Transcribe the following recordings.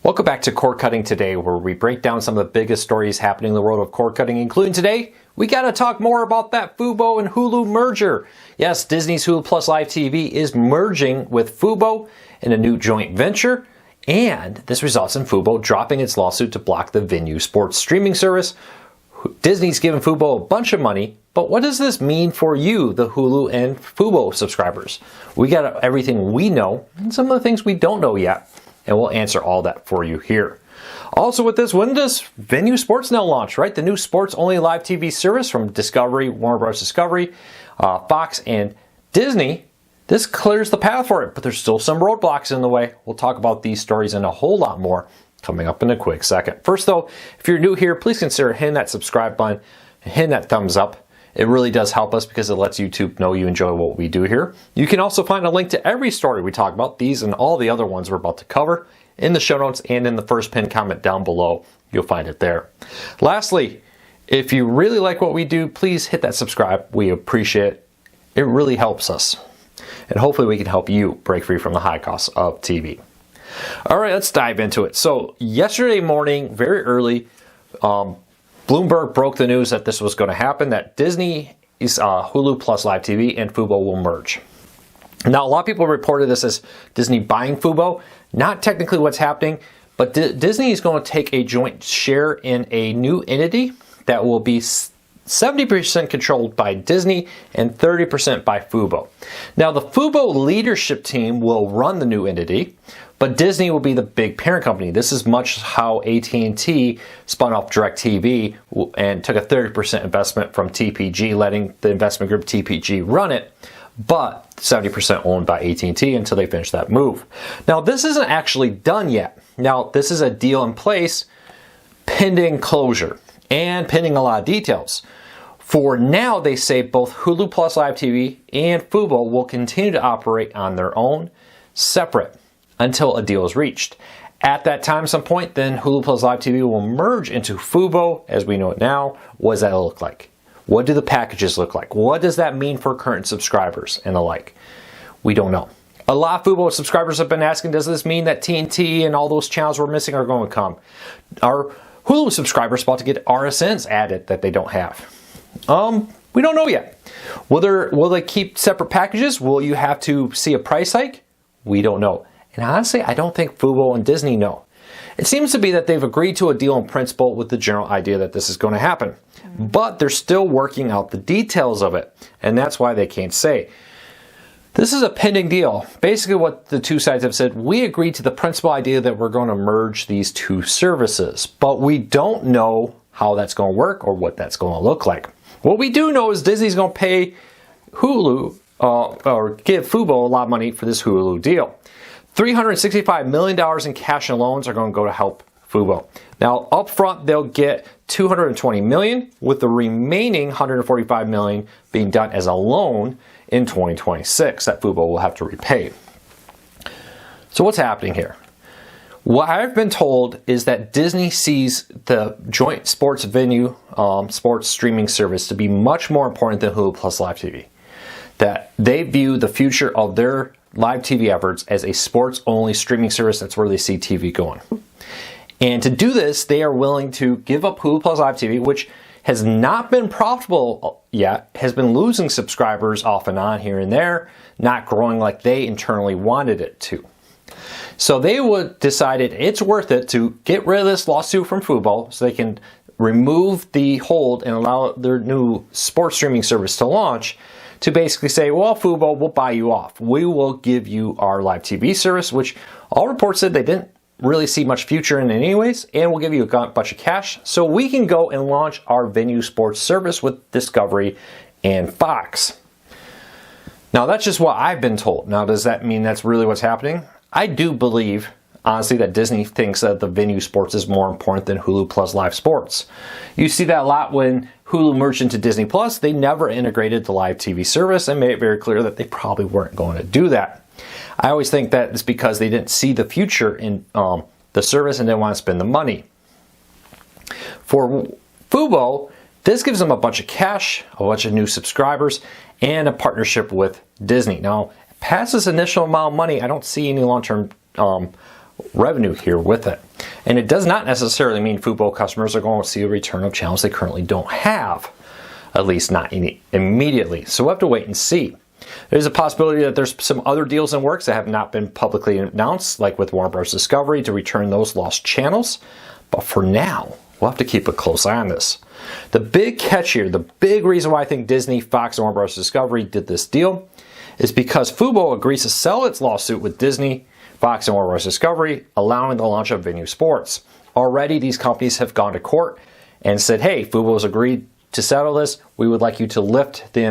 Welcome back to Cord Cutting Today, where we break down some of the biggest stories happening in the world of cord cutting, including today, we got to talk more about that Fubo and Hulu merger. Yes, Disney's Hulu Plus Live TV is merging with Fubo in a new joint venture, and this results in Fubo dropping its lawsuit to block the Venue sports streaming service. Disney's given Fubo a bunch of money, but what does this mean for you, the Hulu and Fubo subscribers? We got everything we know and some of the things we don't know yet, and we'll answer all that for you here. Also with this, when does Venue Sports now launch, right? The new sports-only live TV service from Discovery, Warner Bros. Discovery, Fox, and Disney. This clears the path for it, but there's still some roadblocks in the way. We'll talk about these stories and a whole lot more coming up in a quick second. First though, if you're new here, please consider hitting that subscribe button and hitting that thumbs up. It really does help us because it lets YouTube know you enjoy what we do here. You can also find a link to every story we talk about, these and all the other ones we're about to cover, in the show notes and in the first pinned comment down below. You'll find it there. Lastly, if you really like what we do, please hit that subscribe. We appreciate it. It really helps us. And hopefully we can help you break free from the high costs of TV. All right, let's dive into it. So yesterday morning, very early, Bloomberg broke the news that this was going to happen, that Disney's Hulu Plus Live TV and Fubo will merge. Now, a lot of people reported this as Disney buying Fubo. Not technically what's happening, but Disney is going to take a joint share in a new entity that will be 70% controlled by Disney and 30% by Fubo. Now, the Fubo leadership team will run the new entity, but Disney will be the big parent company. This is much how AT&T spun off DirecTV and took a 30% investment from TPG, letting the investment group TPG run it, but 70% owned by AT&T until they finish that move. Now, this isn't actually done yet. Now, this is a deal in place pending closure and pending a lot of details. For now, they say both Hulu Plus Live TV and Fubo will continue to operate on their own, separate, until a deal is reached. At that time, some point, then Hulu Plus Live TV will merge into Fubo as we know it now. What does that look like? What do the packages look like? What does that mean for current subscribers and the like? We don't know. A lot of Fubo subscribers have been asking, does this mean that TNT and all those channels we're missing are going to come? Are Hulu subscribers about to get RSNs added that they don't have? We don't know yet. Will they keep separate packages? Will you have to see a price hike? We don't know. And honestly, I don't think Fubo and Disney know. It seems to be that they've agreed to a deal in principle with the general idea that this is going to happen. But they're still working out the details of it. And that's why they can't say. This is a pending deal. Basically what the two sides have said, we agreed to the principal idea that we're going to merge these two services. But we don't know how that's going to work or what that's going to look like. What we do know is Disney's going to pay Hulu or give Fubo a lot of money for this Hulu deal. $365 million in cash and loans are going to go to help Fubo. Now, up front, they'll get $220 million, with the remaining $145 million being done as a loan in 2026 that Fubo will have to repay. So what's happening here? What I've been told is that Disney sees the joint sports venue, sports streaming service to be much more important than Hulu Plus Live TV. That they view the future of their live TV efforts as a sports-only streaming service. That's where they see TV going. And to do this, they are willing to give up Hulu Plus Live TV, which has not been profitable yet, has been losing subscribers off and on here and there, not growing like they internally wanted it to. So they would decided it's worth it to get rid of this lawsuit from Fubo so they can remove the hold and allow their new sports streaming service to launch, to basically say, well, Fubo, we'll buy you off. We will give you our live TV service, which all reports said they didn't really see much future in it anyways, and we'll give you a bunch of cash so we can go and launch our Venue Sports service with Discovery and Fox. Now, that's just what I've been told. Now, does that mean that's really what's happening? I do believe, honestly, that Disney thinks that the Venue Sports is more important than Hulu Plus Live Sports. You see that a lot when Hulu merged into Disney Plus. They never integrated the live TV service and made it very clear that they probably weren't going to do that. I always think that it's because they didn't see the future in the service and didn't want to spend the money. For Fubo, this gives them a bunch of cash, a bunch of new subscribers, and a partnership with Disney. Now, past this initial amount of money, I don't see any long-term revenue here with it. And it does not necessarily mean Fubo customers are going to see a return of channels they currently don't have, at least not immediately. So we'll have to wait and see. There's a possibility that there's some other deals in works that have not been publicly announced, like with Warner Bros. Discovery, to return those lost channels. But for now, we'll have to keep a close eye on this. The big catch here, the big reason why I think Disney, Fox, and Warner Bros. Discovery did this deal is because Fubo agrees to sell its lawsuit with Disney, Fox, and Warner Bros. Discovery, allowing the launch of Venue Sports. Already, these companies have gone to court and said, hey, Fubo has agreed to settle this. We would like you to lift the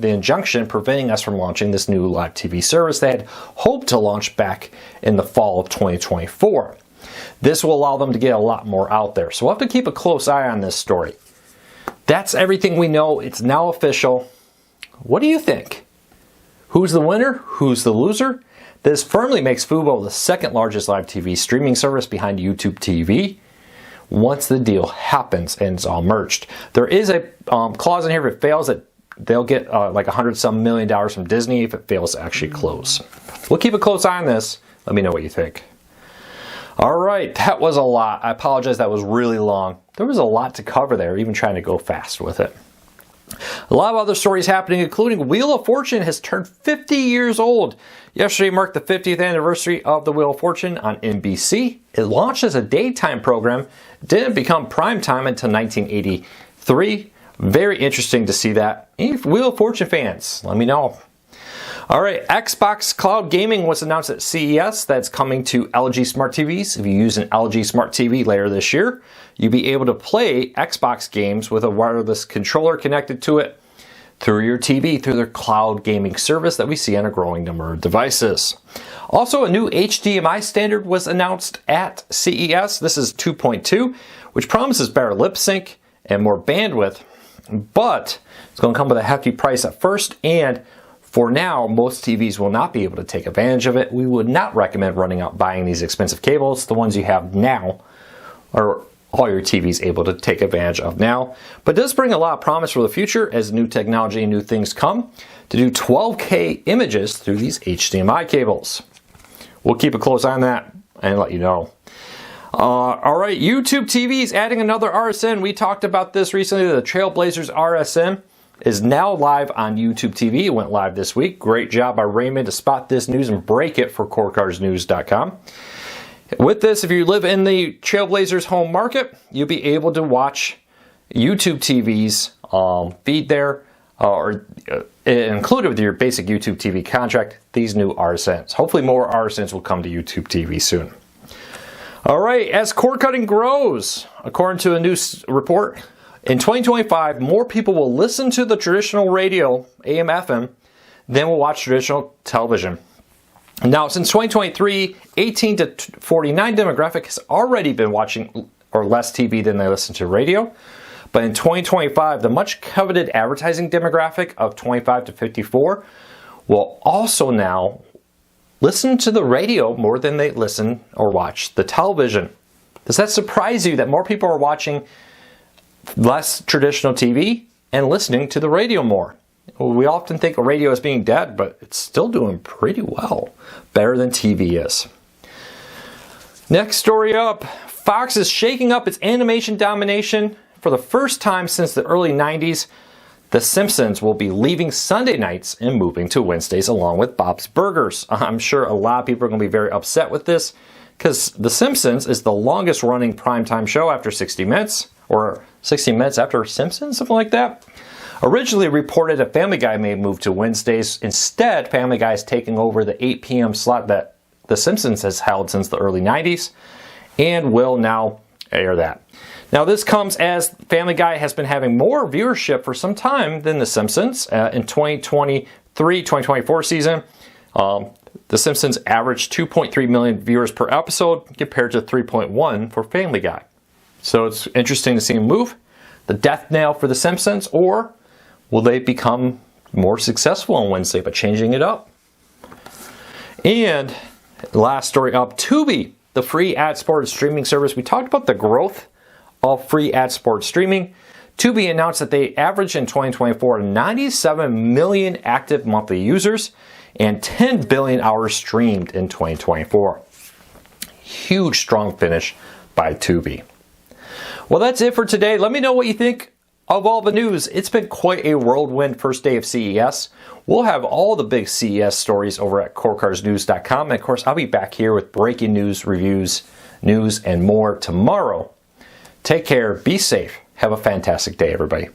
injunction preventing us from launching this new live TV service they had hoped to launch back in the fall of 2024. This will allow them to get a lot more out there. So we'll have to keep a close eye on this story. That's everything we know. It's now official. What do you think? Who's the winner? Who's the loser? This firmly makes Fubo the second largest live TV streaming service behind YouTube TV once the deal happens and it's all merged. There is a clause in here if it fails that they'll get like $100-some million from Disney if it fails to actually close. We'll keep a close eye on this. Let me know what you think. All right, that was a lot. I apologize, that was really long. There was a lot to cover there, even trying to go fast with it. A lot of other stories happening, including Wheel of Fortune has turned 50 years old. Yesterday marked the 50th anniversary of the Wheel of Fortune on NBC. It launched as a daytime program, didn't become primetime until 1983. Very interesting to see that. If Wheel of Fortune fans, let me know. All right, Xbox Cloud Gaming was announced at CES. That's coming to LG Smart TVs. If you use an LG Smart TV later this year, you'll be able to play Xbox games with a wireless controller connected to it through your TV, through their cloud gaming service that we see on a growing number of devices. Also, a new HDMI standard was announced at CES. This is 2.2, which promises better lip sync and more bandwidth, but it's going to come with a hefty price at first, and for now, most TVs will not be able to take advantage of it. We would not recommend running out buying these expensive cables. The ones you have now are all your TVs able to take advantage of now. But it does bring a lot of promise for the future as new technology and new things come to do 12K images through these HDMI cables. We'll keep a close eye on that and let you know. All right, YouTube TV is adding another RSN. We talked about this recently. The Trailblazers RSN is now live on YouTube TV. It went live this week. Great job by Raymond to spot this news and break it for CoreCarsNews.com. With this, if you live in the Trailblazers home market, you'll be able to watch YouTube TV's feed there, or included with your basic YouTube TV contract, these new RSNs. Hopefully more RSNs will come to YouTube TV soon. All right, as cord cutting grows, according to a new report, in 2025, more people will listen to the traditional radio, AM, FM, than will watch traditional television. Now, since 2023, 18 to 49 demographic has already been watching or less TV than they listen to radio. But in 2025, the much coveted advertising demographic of 25 to 54 will also now listen to the radio more than they listen or watch the television. Does that surprise you that more people are watching less traditional TV and listening to the radio more? We often think of radio as being dead, but it's still doing pretty well. Better than TV is. Next story up. Fox is shaking up its animation domination. For the first time since the early 90s, The Simpsons will be leaving Sunday nights and moving to Wednesdays along with Bob's Burgers. I'm sure a lot of people are going to be very upset with this because The Simpsons is the longest running primetime show after 60 Minutes, or 60 Minutes after Simpsons, something like that. Originally reported that Family Guy may move to Wednesdays. Instead, Family Guy is taking over the 8 p.m. slot that The Simpsons has held since the early 90s and will now air that. Now, this comes as Family Guy has been having more viewership for some time than The Simpsons. In 2023-2024 season, The Simpsons averaged 2.3 million viewers per episode compared to 3.1 for Family Guy. So it's interesting to see him move. The death knell for The Simpsons, or will they become more successful on Wednesday by changing it up? And last story up, Tubi, the free ad-supported streaming service. We talked about the growth of free ad-supported streaming. Tubi announced that they averaged in 2024 97 million active monthly users and 10 billion hours streamed in 2024. Huge, strong finish by Tubi. Well, that's it for today. Let me know what you think of all the news. It's been quite a whirlwind first day of CES. We'll have all the big CES stories over at corecarsnews.com. And of course, I'll be back here with breaking news, reviews, news, and more tomorrow. Take care, be safe, have a fantastic day, everybody.